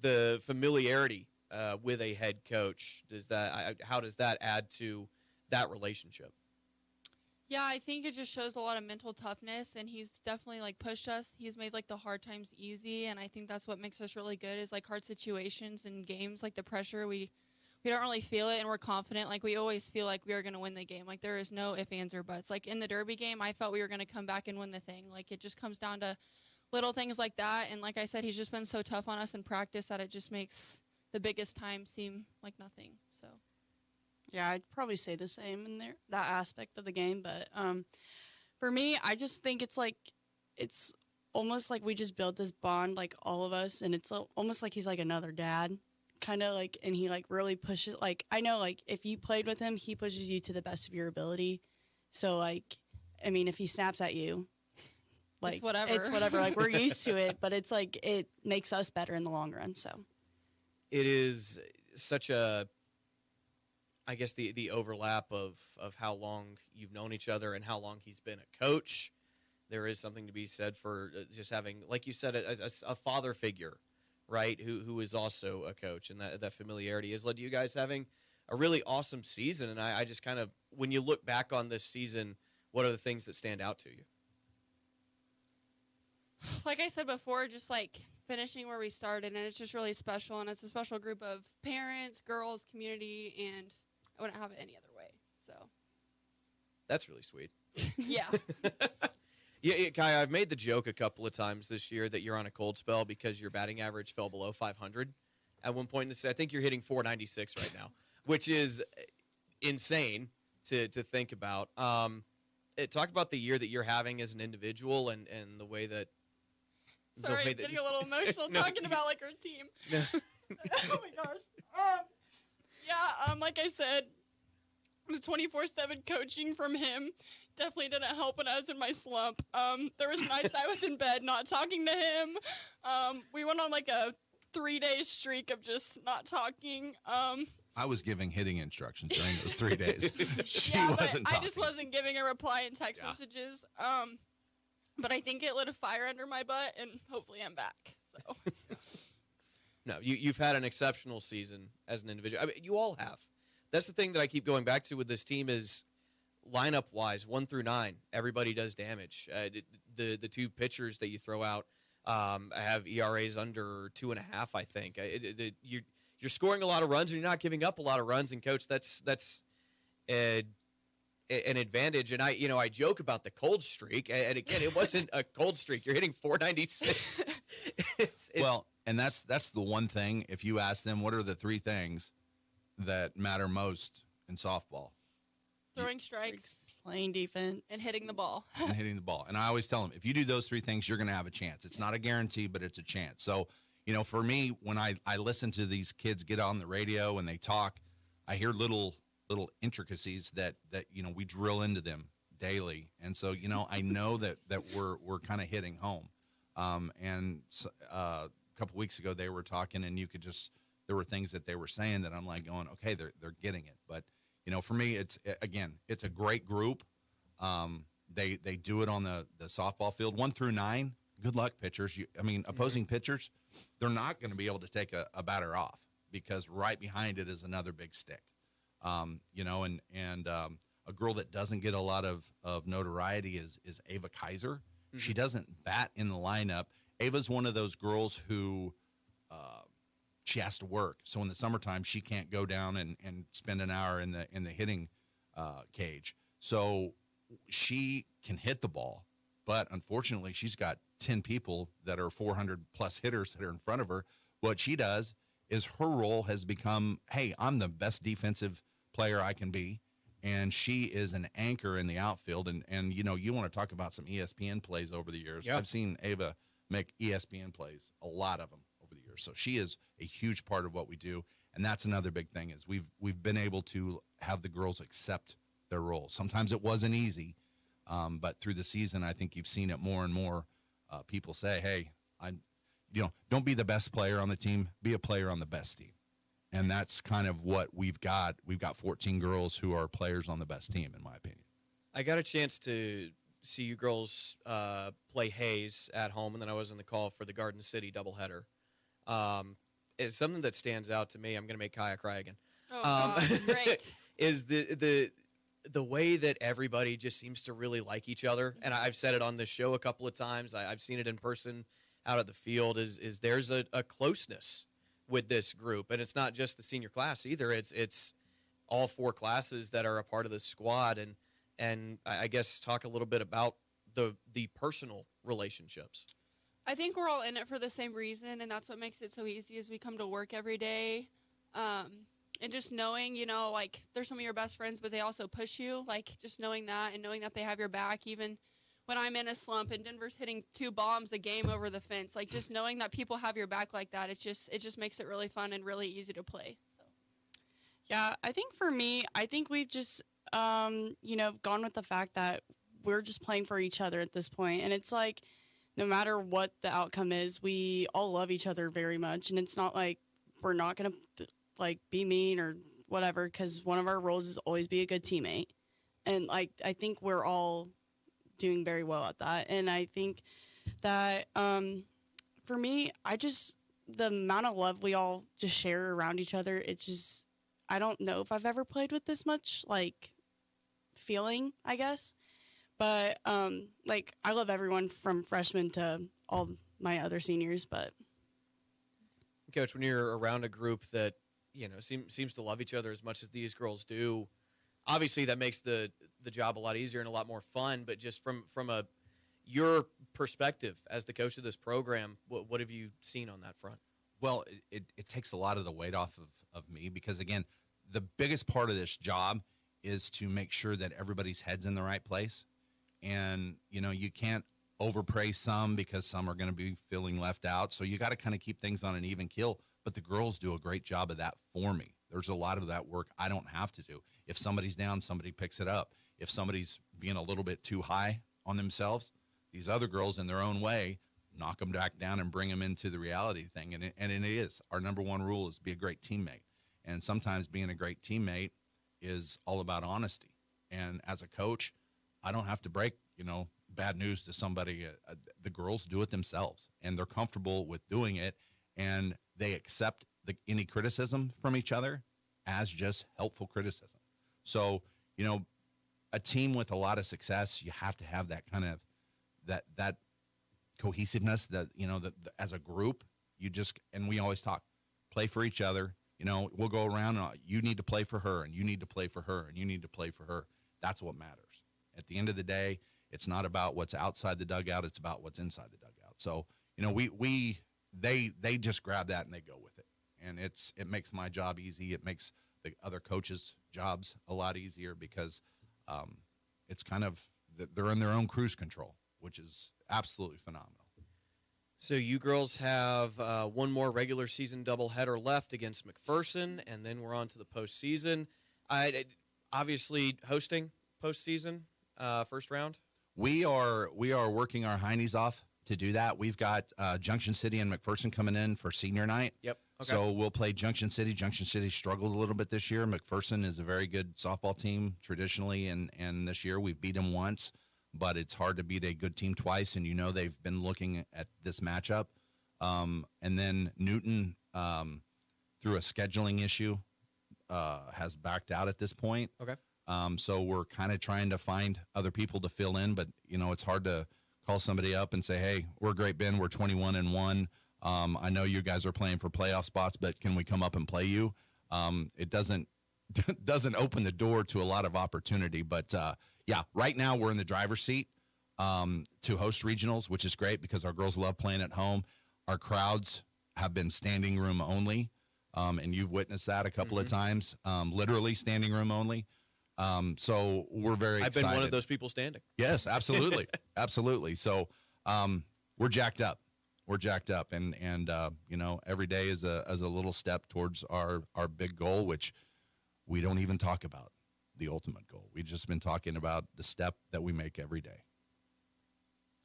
the familiarity with a head coach, how does that add to that relationship? Yeah, I think it just shows a lot of mental toughness, and he's definitely pushed us. He's made the hard times easy, and I think that's what makes us really good is hard situations and games, the pressure. We don't really feel it, and we're confident. We always feel like we are going to win the game. There is no ifs, ands, or buts. In the Derby game, I felt we were going to come back and win the thing. It just comes down to little things like that. And like I said, he's just been so tough on us in practice that it just makes the biggest time seem like nothing. So. Yeah, I'd probably say the same in there, that aspect of the game. But for me, I just think it's almost like we just built this bond, like all of us, and it's almost like he's like another dad, kind of like, and he like really pushes. Like I know, like if you played with him, he pushes you to the best of your ability. So like, I mean, if he snaps at you, like it's whatever. Like we're used to it, but it's like it makes us better in the long run. So it is such a, I guess the overlap of how long you've known each other and how long he's been a coach. There is something to be said for just having, like you said, a father figure, right, who is also a coach, and that familiarity has led to you guys having a really awesome season. And I just kind of, when you look back on this season, what are the things that stand out to you? Like I said before, just like finishing where we started, and it's just really special, and it's a special group of parents, girls, community, and I wouldn't have it any other way. So that's really sweet. Yeah. Yeah, Kai, I've made the joke a couple of times this year that you're on a cold spell because your batting average fell below 500 at one point in this. I think you're hitting 496 right now, which is insane to think about. Talk about the year that you're having as an individual and the way that. Sorry, I'm getting a little emotional talking about like our team. Oh my gosh. Like I said, the 24/7 coaching from him definitely didn't help when I was in my slump. There was nights I was in bed not talking to him. We went on like a 3-day streak of just not talking. I was giving hitting instructions during those 3 days. She yeah, wasn't but talking. I just wasn't giving a reply in text messages. But I think it lit a fire under my butt, and hopefully I'm back. So. No, you've had an exceptional season as an individual. I mean, you all have. That's the thing that I keep going back to with this team is lineup-wise, 1 through 9, everybody does damage. The two pitchers that you throw out have ERAs under 2.5, I think. You're scoring a lot of runs, and you're not giving up a lot of runs. And, Coach, that's an advantage. And I joke about the cold streak. And, again, it wasn't a cold streak. You're hitting 496. Well, and that's the one thing. If you ask them, what are the 3 things that matter most in softball? Throwing strikes, playing defense, and hitting the ball. And I always tell them, if you do those 3 things, you're going to have a chance. It's not a guarantee, but it's a chance. So, for me, when I listen to these kids get on the radio and they talk, I hear little intricacies that we drill into them daily. And so, I know that we're kind of hitting home. And so, a couple weeks ago they were talking, and there were things that they were saying that I'm like going, okay, they're getting it. But for me, it's a great group. They do it on the softball field, 1 through 9. Good luck, pitchers. Opposing pitchers, they're not going to be able to take a batter off because right behind it is another big stick. And a girl that doesn't get a lot of notoriety is Ava Kaiser. Mm-hmm. She doesn't bat in the lineup. Ava's one of those girls who she has to work. So in the summertime, she can't go down and spend an hour in the hitting cage. So she can hit the ball, but unfortunately, she's got 10 people that are 400-plus hitters that are in front of her. What she does is her role has become, hey, I'm the best defensive player I can be, and she is an anchor in the outfield. And you want to talk about some ESPN plays over the years. Yep. I've seen Ava make ESPN plays, a lot of them over the years. So she is a huge part of what we do, and that's another big thing is we've been able to have the girls accept their role. Sometimes it wasn't easy, but through the season, I think you've seen it more and more. People say, hey, don't be the best player on the team, be a player on the best team. And that's kind of what we've got. We've got 14 girls who are players on the best team, in my opinion. I got a chance to see you girls play Hayes at home, and then I was on the call for the Garden City doubleheader. It's something that stands out to me. I'm going to make Kaya cry again. Oh, great. Is the way that everybody just seems to really like each other. And I've said it on this show a couple of times. I've seen it in person out at the field is there's a closeness with this group. And it's not just the senior class either. It's all 4 classes that are a part of the squad. And I guess talk a little bit about the personal relationships. I think we're all in it for the same reason, and that's what makes it so easy as we come to work every day. And just knowing, you know, like they're some of your best friends, but they also push you. Like just knowing that and knowing that they have your back, even when I'm in a slump and Denver's hitting 2 bombs a game over the fence. Like just knowing that people have your back like that, it just makes it really fun and really easy to play. So. Yeah, I think for me, I think we've just, you know, gone with the fact that we're just playing for each other at this point. And it's like, no matter what the outcome is, we all love each other very much. And it's not like we're not going to, like, be mean or whatever, because one of our roles is always be a good teammate. And, like, I think we're all doing very well at that. And I think that, for me, the amount of love we all just share around each other, it's just, I don't know if I've ever played with this much, like, feeling, I guess. But, like, I love everyone from freshmen to all my other seniors, but. Coach, when you're around a group that, you know, seems to love each other as much as these girls do, obviously that makes the job a lot easier and a lot more fun. But just from your perspective as the coach of this program, what have you seen on that front? Well, it takes a lot of the weight off of me because, again, the biggest part of this job is to make sure that everybody's head's in the right place. And, you know, you can't overpraise some because some are going to be feeling left out. So you got to kind of keep things on an even keel. But the girls do a great job of that for me. There's a lot of that work I don't have to do. If somebody's down, somebody picks it up. If somebody's being a little bit too high on themselves, these other girls in their own way knock them back down and bring them into the reality thing. And it is. Our number one rule is be a great teammate. And sometimes being a great teammate is all about honesty. And as a coach, I don't have to break, you know, bad news to somebody. The girls do it themselves, and they're comfortable with doing it, and they accept any criticism from each other as just helpful criticism. So, you know, a team with a lot of success, you have to have that kind of that cohesiveness that, you know, that as a group, and we always talk, play for each other. You know, we'll go around and you need to play for her, and you need to play for her, and you need to play for her. That's what matters. At the end of the day, it's not about what's outside the dugout. It's about what's inside the dugout. So, you know, they just grab that and they go with it. And it makes my job easy. It makes the other coaches' jobs a lot easier because it's kind of, they're in their own cruise control, which is absolutely phenomenal. So you girls have one more regular season doubleheader left against McPherson, and then we're on to the postseason. Obviously hosting postseason first round. We are working our heinies off to do that. We've got Junction City and McPherson coming in for senior night. Yep. Okay. So we'll play Junction City. Junction City struggled a little bit this year. McPherson is a very good softball team traditionally, and this year we've beat them once. But it's hard to beat a good team twice, and you know they've been looking at this matchup. And then Newton, through a scheduling issue, has backed out at this point. Okay. So we're kind of trying to find other people to fill in, but, you know, it's hard to call somebody up and say, hey, we're Great Bend, we're 21-1. I know you guys are playing for playoff spots, but can we come up and play you? It doesn't open the door to a lot of opportunity, but yeah, right now we're in the driver's seat to host regionals, which is great because our girls love playing at home. Our crowds have been standing room only, and you've witnessed that a couple of times, literally standing room only. So we're very excited. I've been one of those people standing. Yes, absolutely. Absolutely. So we're jacked up. We're jacked up. And you know, every day is a little step towards our big goal, which we don't even talk about the ultimate goal. We've just been talking about the step that we make every day.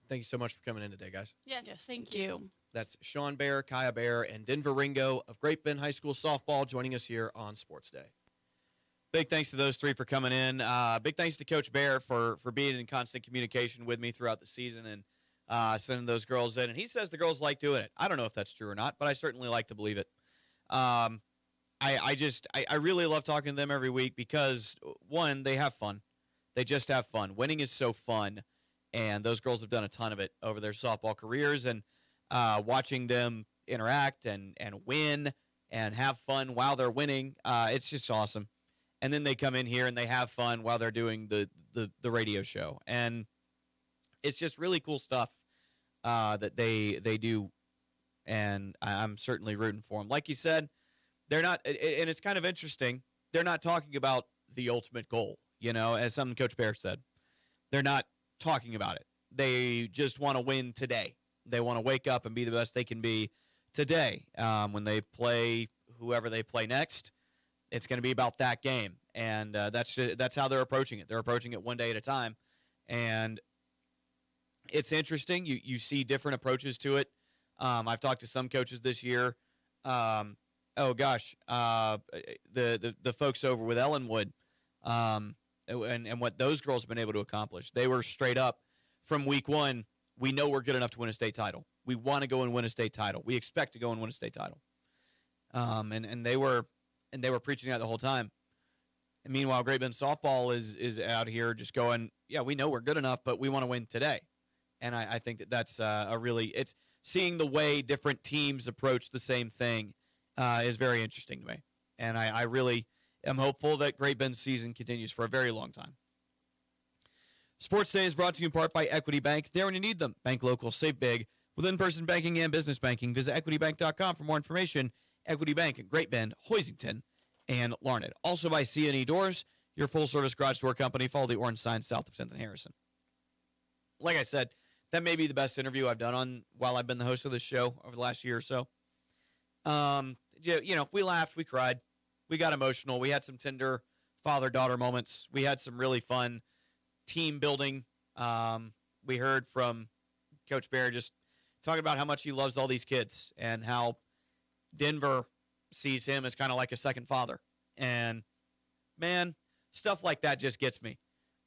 Thank you so much for coming in today, guys. Yes, thank you. That's Sean Bear, Kaya Bear, and Denver Ringo of Great Bend High School Softball joining us here on Sports Day. Big thanks to those three for coming in. Big thanks to Coach Bear for being in constant communication with me throughout the season and sending those girls in. And he says the girls like doing it. I don't know if that's true or not, but I certainly like to believe it. I really love talking to them every week because, one, they have fun. They just have fun. Winning is so fun, and those girls have done a ton of it over their softball careers. And watching them interact and win and have fun while they're winning, it's just awesome. And then they come in here and they have fun while they're doing the radio show. And it's just really cool stuff that they do, and I'm certainly rooting for them. Like you said, they're not, and it's kind of interesting. They're not talking about the ultimate goal, as something Coach Bear said. They're not talking about it. They just want to win today. They want to wake up and be the best they can be today. When they play whoever they play next, it's going to be about that game. And that's how they're approaching it. They're approaching it one day at a time. And it's interesting. You see different approaches to it. I've talked to some coaches this year. The folks over with Ellenwood, and what those girls have been able to accomplish. They were straight up from week one. We know we're good enough to win a state title. We want to go and win a state title. We expect to go and win a state title. And they were preaching that the whole time. And meanwhile, Great Bend softball is out here just going, yeah, we know we're good enough, but we want to win today. And I think that's it's seeing the way different teams approach the same thing is very interesting to me. And I really am hopeful that Great Bend's season continues for a very long time. Sports Day is brought to you in part by Equity Bank. There when you need them. Bank local, save big. With in-person banking and business banking, visit equitybank.com for more information. Equity Bank in Great Bend, Hoisington, and Larned. Also by C&E Doors, your full-service garage door company. Follow the orange sign south of 10th and Harrison. Like I said, that may be the best interview I've done while I've been the host of this show over the last year or so. We laughed, we cried, we got emotional. We had some tender father-daughter moments. We had some really fun team building. We heard from Coach Bear just talking about how much he loves all these kids and how Denver sees him as kind of like a second father. And, man, stuff like that just gets me.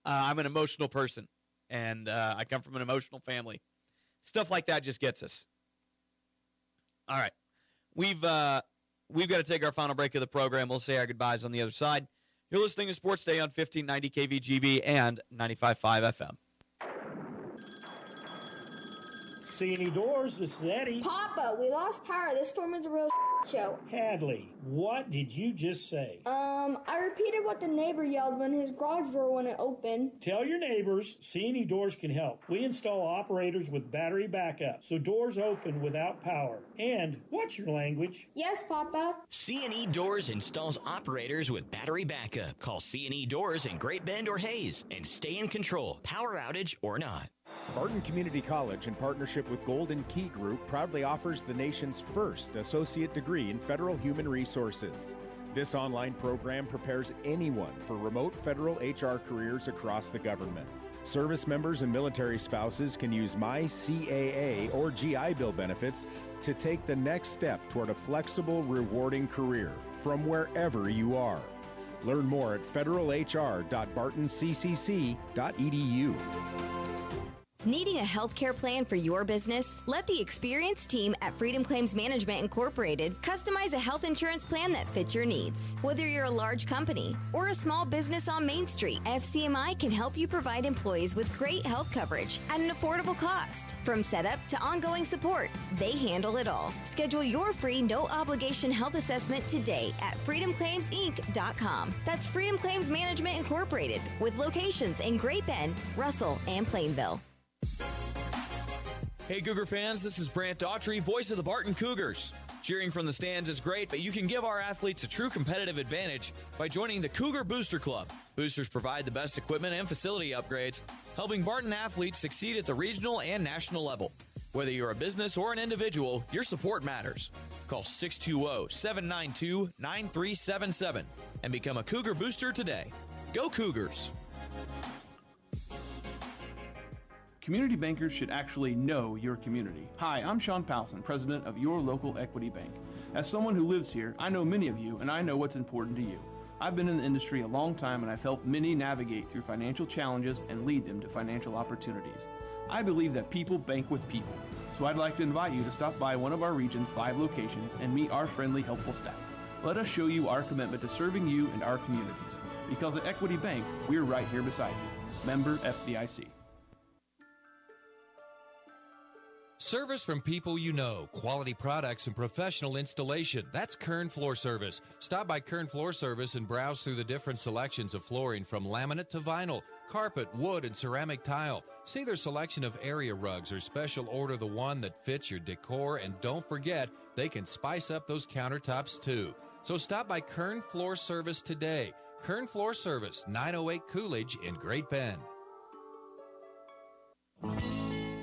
I'm an emotional person, and I come from an emotional family. Stuff like that just gets us. All right. We've got to take our final break of the program. We'll say our goodbyes on the other side. You're listening to Sports Day on 1590 KVGB and 95.5 FM. C&E Doors, this is Eddie. Papa, we lost power. This storm is a real show. Hadley, what did you just say? I repeated what the neighbor yelled when his garage door wouldn't open. Tell your neighbors C&E Doors can help. We install operators with battery backup, so doors open without power. And, what's your language? Yes, Papa. C&E Doors installs operators with battery backup. Call C&E Doors in Great Bend or Hayes and stay in control, power outage or not. Barton Community College, in partnership with Golden Key Group, proudly offers the nation's first associate degree in federal human resources. This online program prepares anyone for remote federal HR careers across the government. Service members and military spouses can use MyCAA or GI Bill benefits to take the next step toward a flexible, rewarding career from wherever you are. Learn more at federalhr.bartonccc.edu. Needing a healthcare plan for your business? Let the experienced team at Freedom Claims Management Incorporated customize a health insurance plan that fits your needs. Whether you're a large company or a small business on Main Street, FCMI can help you provide employees with great health coverage at an affordable cost. From setup to ongoing support, they handle it all. Schedule your free no-obligation health assessment today at freedomclaimsinc.com. That's Freedom Claims Management Incorporated, with locations in Great Bend, Russell, and Plainville. Hey Cougar fans, this is Brant Daughtry, voice of the Barton Cougars. Cheering from the stands is great, but you can give our athletes a true competitive advantage by joining the Cougar Booster Club. Boosters provide the best equipment and facility upgrades, helping Barton athletes succeed at the regional and national level. Whether you're a business or an individual, your support matters. Call 620-792-9377 and become a Cougar Booster today. Go Cougars! Community bankers should actually know your community. Hi, I'm Sean Powelson, president of Your Local Equity Bank. As someone who lives here, I know many of you, and I know what's important to you. I've been in the industry a long time, and I've helped many navigate through financial challenges and lead them to financial opportunities. I believe that people bank with people, so I'd like to invite you to stop by one of our region's 5 locations and meet our friendly, helpful staff. Let us show you our commitment to serving you and our communities. Because at Equity Bank, we're right here beside you. Member FDIC. Service from people you know, quality products and professional installation. That's Kern Floor Service. Stop by Kern Floor Service and browse through the different selections of flooring from laminate to vinyl, carpet, wood, and ceramic tile. See their selection of area rugs or special order the one that fits your decor, and don't forget, they can spice up those countertops too. So stop by Kern Floor Service today. Kern Floor Service, 908 Coolidge in Great Bend.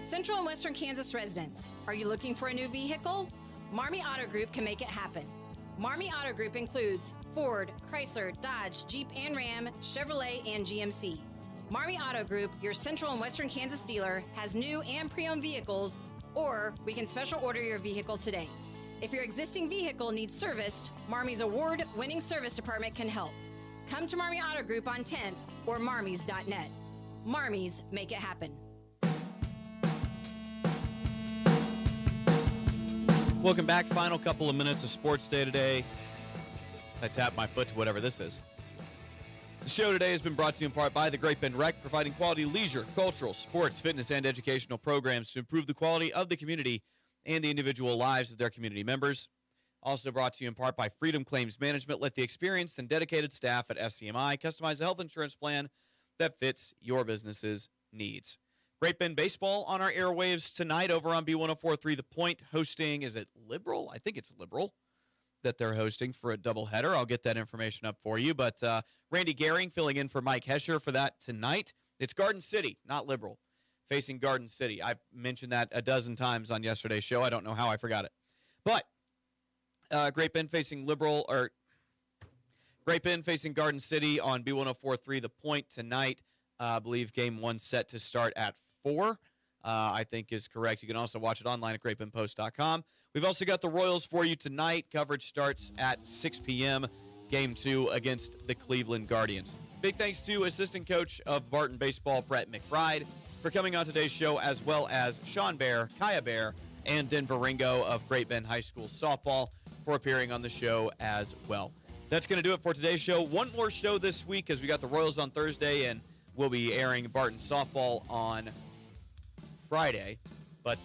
Central and Western Kansas residents, are you looking for a new vehicle? Marmy Auto Group can make it happen. Marmy Auto Group includes Ford, Chrysler, Dodge, Jeep and Ram, Chevrolet, and GMC. Marmy Auto Group, your Central and Western Kansas dealer, has new and pre-owned vehicles, or we can special order your vehicle today. If your existing vehicle needs serviced, Marmy's award-winning service department can help. Come to Marmy Auto Group on 10th or marmys.net. Marmys, make it happen. Welcome back. Final couple of minutes of Sports Day today. As I tap my foot to whatever this is. The show today has been brought to you in part by the Great Bend Rec, providing quality leisure, cultural, sports, fitness, and educational programs to improve the quality of the community and the individual lives of their community members. Also brought to you in part by Freedom Claims Management. Let the experienced and dedicated staff at FCMI customize a health insurance plan that fits your business's needs. Great Bend baseball on our airwaves tonight over on B1043 The Point, hosting, is it Liberal? I think it's Liberal that they're hosting for a doubleheader. I'll get that information up for you. But Randy Gehring filling in for Mike Hesher for that tonight. It's Garden City, not Liberal, facing Garden City. I've mentioned that a dozen times on yesterday's show. I don't know how I forgot it. But Great Bend facing Great Bend facing Garden City on B1043 The Point tonight. I believe game one set to start at 4, I think is correct. You can also watch it online at greatbendpost.com. We've also got the Royals for you tonight. Coverage starts at 6 p.m. Game 2 against the Cleveland Guardians. Big thanks to assistant coach of Barton Baseball, Brett McBride, for coming on today's show, as well as Sean Bear, Kaya Bear, and Denver Ringo of Great Bend High School Softball for appearing on the show as well. That's going to do it for today's show. One more show this week, as we got the Royals on Thursday, and we'll be airing Barton Softball on Friday. But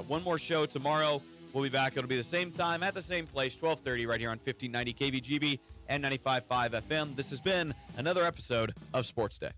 one more show tomorrow. We'll be back. It'll be the same time at the same place, 12:30, right here on 1590 KVGB and 95.5 FM. This has been another episode of Sports Day.